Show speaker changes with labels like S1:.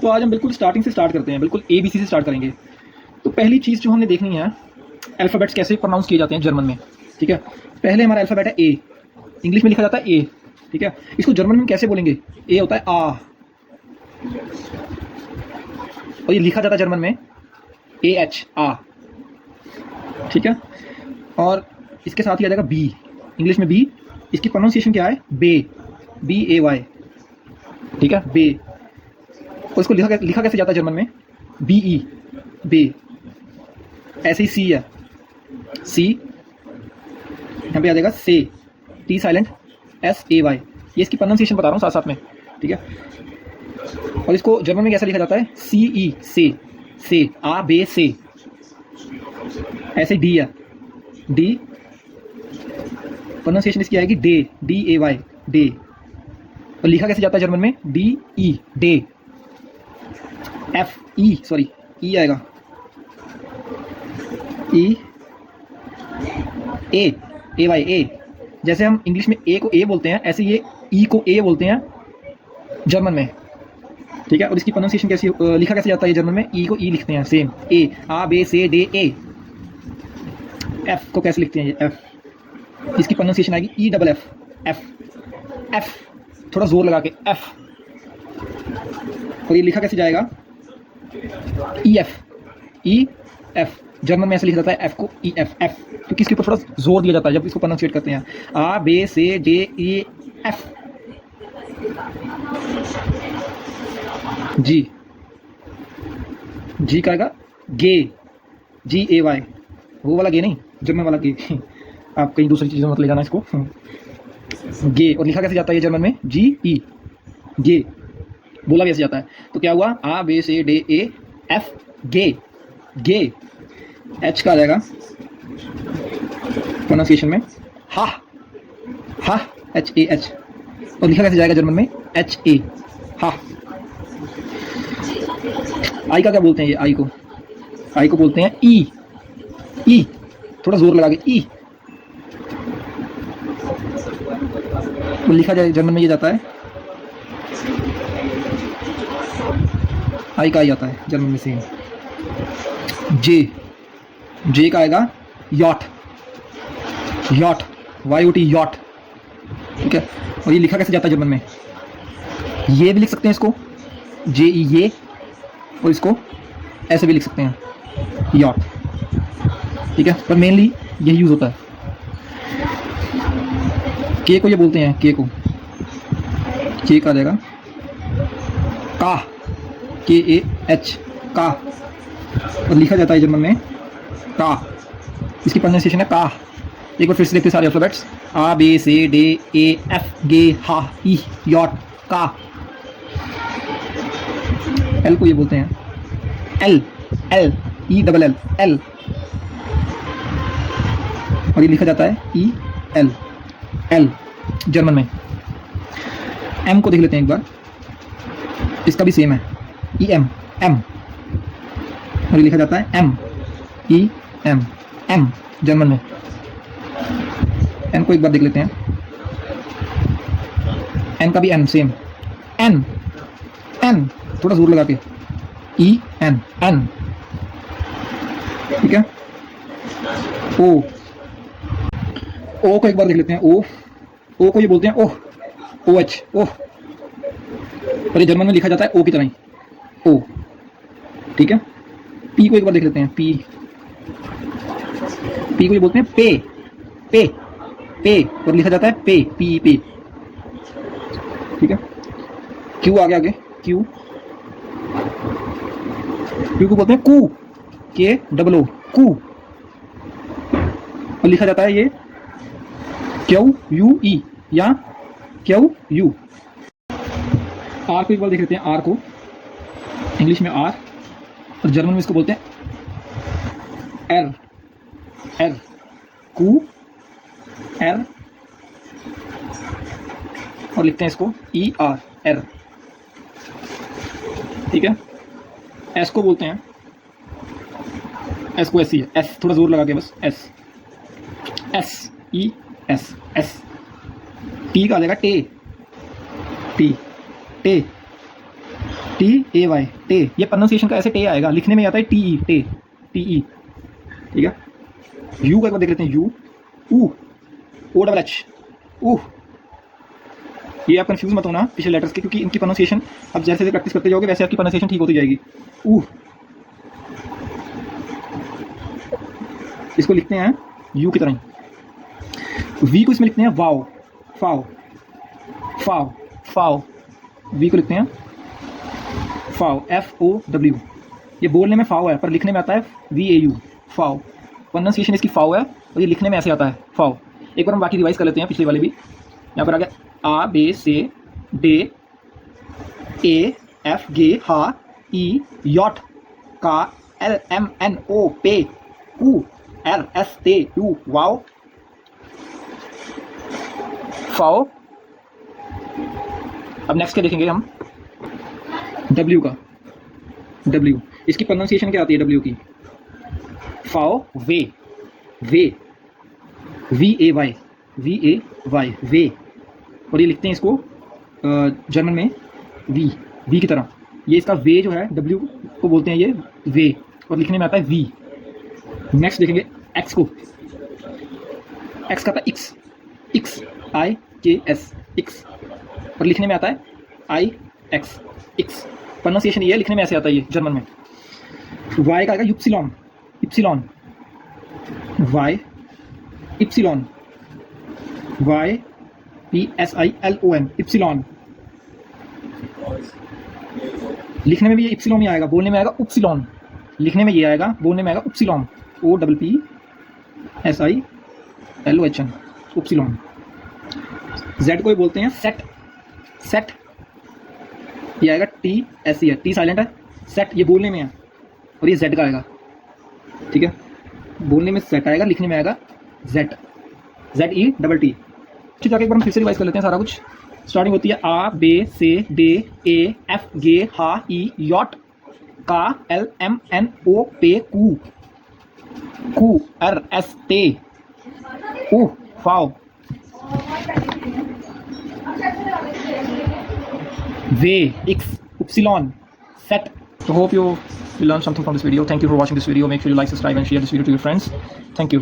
S1: तो आज हम बिल्कुल स्टार्टिंग से स्टार्ट करते हैं, बिल्कुल ABC से स्टार्ट करेंगे। तो पहली चीज़ जो हमने देखनी है, अल्फ़ाबेट्स कैसे प्रोनाउंस किए जाते हैं जर्मन में, ठीक है। पहले हमारा अल्फ़ाबेट है ए, इंग्लिश में लिखा जाता है ए, ठीक है। इसको जर्मन में कैसे बोलेंगे? ए होता है आ, और ये लिखा जाता है जर्मन में AH, आ, ठीक है। और इसके साथ ही आ जाएगा बी, इंग्लिश में बी, इसकी प्रोनाउंसिएशन क्या है? बे, BAY, ठीक है, बे। और इसको लिखा कैसे जाता है जर्मन में? BE, बे। ऐसे ही सी है, सी, यहाँ पे आ जाएगा से, T साइलेंट, SAY। ये इसकी प्रोनाउंसिएशन बता रहा हूँ साथ साथ में, ठीक है। और इसको जर्मन में कैसे लिखा जाता है? CE, से, आ बे से। ऐसे डी है, डी, प्रोनाउंसिएशन इसकी आएगी डे, DAY, डे। और लिखा कैसे जाता है जर्मन में? DE, day. ई आएगा, AY, ए। जैसे हम इंग्लिश में ए को ए बोलते हैं, ऐसे ये ई को ए बोलते हैं जर्मन में, ठीक है। और इसकी प्रोनाउंसिएशन कैसी, लिखा कैसे जाता है जर्मन में? ई को ई लिखते हैं, सेम, ए, आ बे से डे, ए। एफ को कैसे लिखते हैं? ये एफ, इसकी प्रोनाउंसिएशन आएगी EFF, एफ, थोड़ा जोर लगा के एफ। और ये लिखा कैसे जाएगा? EF, जर्मन में ऐसे लिखा जाता है एफ को EF, क्योंकि इसके ऊपर थोड़ा जोर दिया जाता है जब इसको प्रोनाउंसिएट करते हैं। आ बे से डे, ए, एफ। जी का आएगा गे, GAY, वो वाला गे नहीं, जर्मन वाला गे। आप कहीं दूसरी चीज़ों में मत ले जाना इसको। गे। और लिखा कैसे जाता है ये जर्मन में? GE, गे। बोला भी ऐसे जाता है। तो क्या हुआ? आ बे से डे, ए, एफ, गे। एच का आ जाएगा प्रोनाउंसिएशन में हा, HAH। और लिखा कैसे जाएगा जर्मन में? HA, हा। आई का क्या बोलते हैं? ये आई को बोलते हैं ई, थोड़ा जोर लगा के ई। तो लिखा जाए जर्मन में ये जाता है, आई का आई आता है जर्मन में सेम। जे का आएगा यॉट, YOT, यॉट, ठीक है। और ये लिखा कैसे जाता है जर्मन में? ये भी लिख सकते हैं इसको JE, ये, और इसको ऐसे भी लिख सकते हैं यॉट, ठीक है। पर मेनली यही यूज होता है। के को ये बोलते हैं, के का आ जाएगा का, KAH, का। और लिखा जाता है जर्मन में का, इसकी प्रोनाउंसिएशन है का। एक बार फिर से देखते हैं सारे अल्फाबेट्स, आ बे से डे, ए, एफ, गे, हा, ई, यॉट, का। एल को ये बोलते हैं एल, ELL, एल। और ये लिखा जाता है EL, एल जर्मन में। एम को देख लेते हैं एक बार, इसका भी सेम है EM, एम। और ये लिखा जाता है MEM, एम जर्मन में। एन को एक बार देख लेते हैं, एन का भी एन सेम, एन, थोड़ा जोर लगा के EN, एन, ठीक है। ओ को एक बार देख लेते हैं, ओ को ये बोलते हैं ओह, OH, ओह। और ये जर्मन में लिखा जाता है ओ की तरह ही, ओ, ठीक है। पी को एक बार देख लेते हैं, पी को ये बोलते हैं पे, और लिखा जाता है पे, पे, ठीक है। क्यू आ गया आगे, क्यू को बोलते हैं कू, KOO, कू। और लिखा जाता है ये QUE या QU। आर को एक बार देख लेते हैं, आर को इंग्लिश में आर, और जर्मन में इसको बोलते हैं R, कू, R। और लिखते हैं इसको ER, R, ठीक है। एस को बोलते हैं, एस को ऐसी है, एस थोड़ा जोर लगा के बस, SES। टी का आ जाएगा टे, टी TAY टे, ये प्रोनाउंसिएशन का ऐसे टे आएगा, लिखने में आता है TE टे, TE, ठीक है। यू का एक बार देख लेते हैं, यू, ऊ, OHH, ऊ। ये आप कंफ्यूज मत होना पिछले लेटर्स के, क्योंकि इनकी प्रोनाउंसिएशन अब जैसे जैसे प्रैक्टिस करते जाओगे वैसे आपकी प्रोनाउंसिएशन ठीक होती जाएगी। ऊ, इसको लिखते हैं यू की तरह ही। वी को इसमें लिखते हैं वाओ, फाओ, फाओ, फाओ। वी को लिखते हैं फाओ, FOW। ये बोलने में फाओ है पर लिखने में आता है VAU, फाओ। प्रोनाउंसिएशन इसकी फाओ है और ये लिखने में ऐसे आता है, फाओ। एक बार हम बाकी रिवाइज कर लेते हैं पिछले वाले भी। यहाँ पर आ गया A B C D A F G H I J K L M N O P Q R S T U वाओ, फाओ। अब नेक्स्ट क्या देखेंगे हम, W का, W इसकी प्रोनाउंसिएशन क्या आती है W की, फाओ, वे, वे, VAY, VAY, वे। और ये लिखते हैं इसको जर्मन में वी की तरह। ये इसका वे जो है W को बोलते हैं ये वे, और लिखने में आता है वी। नेक्स्ट देखेंगे X को, X का आता है X, X IKS, X, और लिखने में आता है IX, X। प्रोनाउंसिएशन ये है, लिखने में ऐसे आता है ये जर्मन में। Y का आएगा upsilon, epsilon, Y epsilon, YPSILON, epsilon. लिखने में भी ये इप्सिलॉन ही आएगा, बोलने में आएगा उपसिलॉन। लिखने में ये आएगा, बोलने में आएगा उपसिलॉन, OPPSILOHN, उपसिलॉन। Z को ही बोलते हैं सेट, सेट। ये आएगा TSE है, T साइलेंट है, सेट ये बोलने में है, और ये Z का आएगा, ठीक है। बोलने में सेट आएगा, लिखने में आएगा Z, ZETT। ठीक है, एक बार हम फिर से रिवाइज कर लेते हैं सारा कुछ। स्टार्टिंग होती है A B C D A F G H I J K L M N O P Q Q R S T U फाओ, way, X, upsilon, set. So hope you learned something from this video. Thank you for watching this video. Make sure you like, subscribe and share this video to your friends. Thank you.